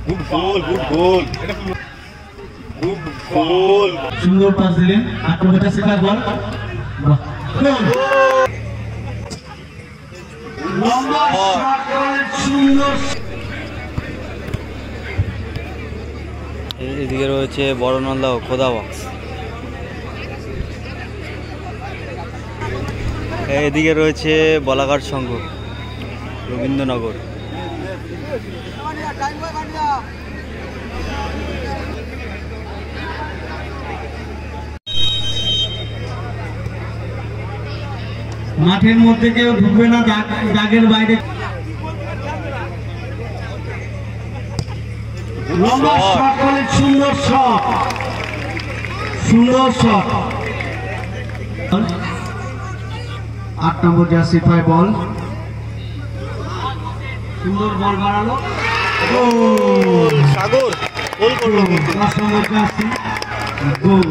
Good goal, good goal, good গোল। সুন্দর pass দিলেন, আক্রমণটা সেটা বল। গোল। লম্বা শট করেন, সুন্দর। এদিকে রয়েছে বড়নন্দা ও খোদা বক্স। এদিকে রয়েছে বলাঘাট সংঘ রবীন্দ্রনগর। মাঠের মধ্যে কেউ ঢুকবে না, দাগের বাইরে। লম্বা শট করেন, সুন্দর শট, সুন্দর শট। 8 নম্বর জার্সি পায় বল, সুন্দর বল বাড়ালো, গোল। সাগর গোল করলো। 10 নম্বর জার্সি গোল।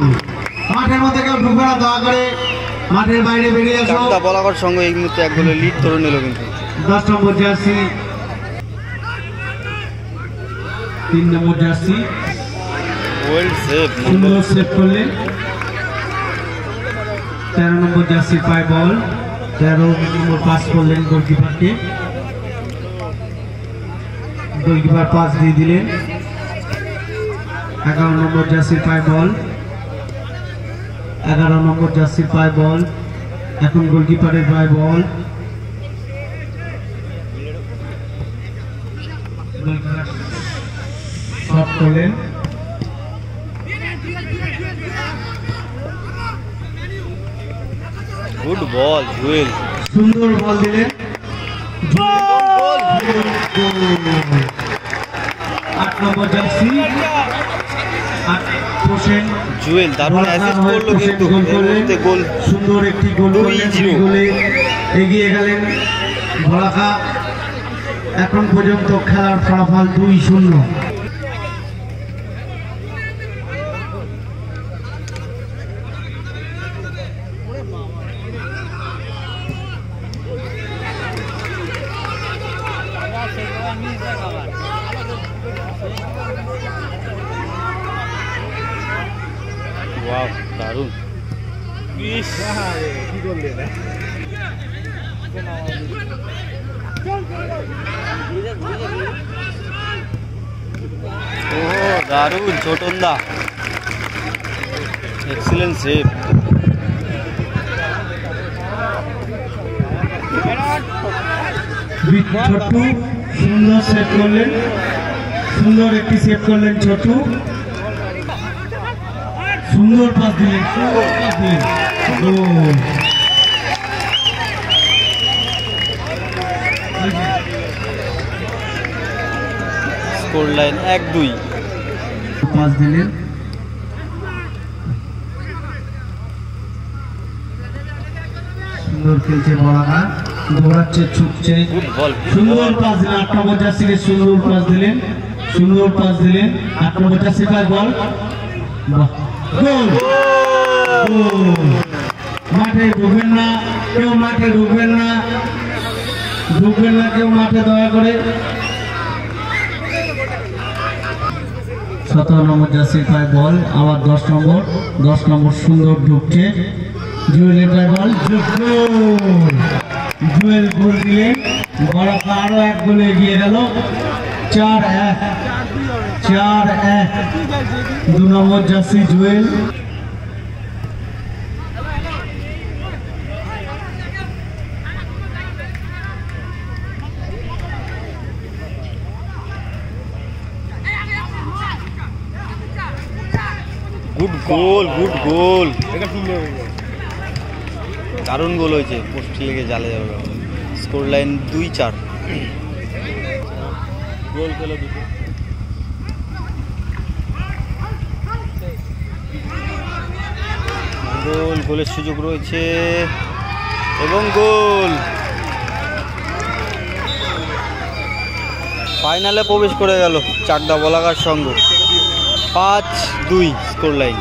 মাঠের মধ্যে কেউ ঢুকবে না, দয়া করে মাঠের বাইরে বেরিয়ে আসো। বলাঘাট সংঘ এই মুহূর্তে এক গোলে লিড ধরে নিল কিন্তু। 10 নম্বর জার্সি, 3 নম্বর জার্সি ওয়েল সেভ, সুন্দর সেভ করলেন। 13 নম্বর জার্সি পায় বল, 13 নম্বর পাস করলেন গোলকিপারকে, গোলকিপার পাস দিয়ে দিলেন। 11 নম্বর জার্সি পায় বল, 11 নম্বর জার্সি পায় বল, এখন গোলকিপারের পায় বল। গোলকিপার শট করলেন, গুড বল জুয়েল, সুন্দর বল দিলেন, 8 নম্বর জার্সি জুয়েল দারুণ অ্যাসিস্ট করলো কিন্তু গোল। সুন্দর একটি গোল গোলে এগিয়ে গেলেন ভোলাখা। এখন পর্যন্ত খেলার ফলাফল 2-0। ওয়াও দারুণ। কি করলে না? ও দারুণ ছোটনদা, এক্সিলেন্ট সেভ। ছোটু সুন্দর সেভ করলেন, সুন্দর একটি সেভ করলেন ছোটু, সুন্দর পাস দিলেন, সুন্দর পাস দিলেন, গোল। Score line 1-2। পাস দিলেন, সুন্দর খেলছে বলাকা, দৌড়াচ্ছে ছুটছে, গুড বল, সুন্দর পাস দিলেন। 8 নম্বর জার্সিকে সুন্দর পাস দিলেন, সুন্দর পাস দিলেন। 8 নম্বর জার্সি পায় বল, গোল। মাঠে ঢুকবেন না কেউ, মাঠে ঢুকবেন না, ঢুকবেন না কেউ মাঠে, দয়া করে। 17 নম্বর জার্সি পায় বল, আবার 10 নম্বর সুন্দর ঢুকছে, জুয়েলের বল, জুয়েল গোল দিলেন। বড়কা আরো এক গোলে এগিয়ে গেল, 4-1। 2 number jersey Jewel, good goal, good goal, দারুণ গোল হয়েছে, পোস্ট লেগে জালে যাবে। Score line 2-4। গোল খেলো দুটো। গোল, গোলের সুযোগ রয়েছে এবং গোল। ফাইনালে প্রবেশ করে গেল চাকদা বলাঘাট সংঘ। 5-2 স্কোর লাইন।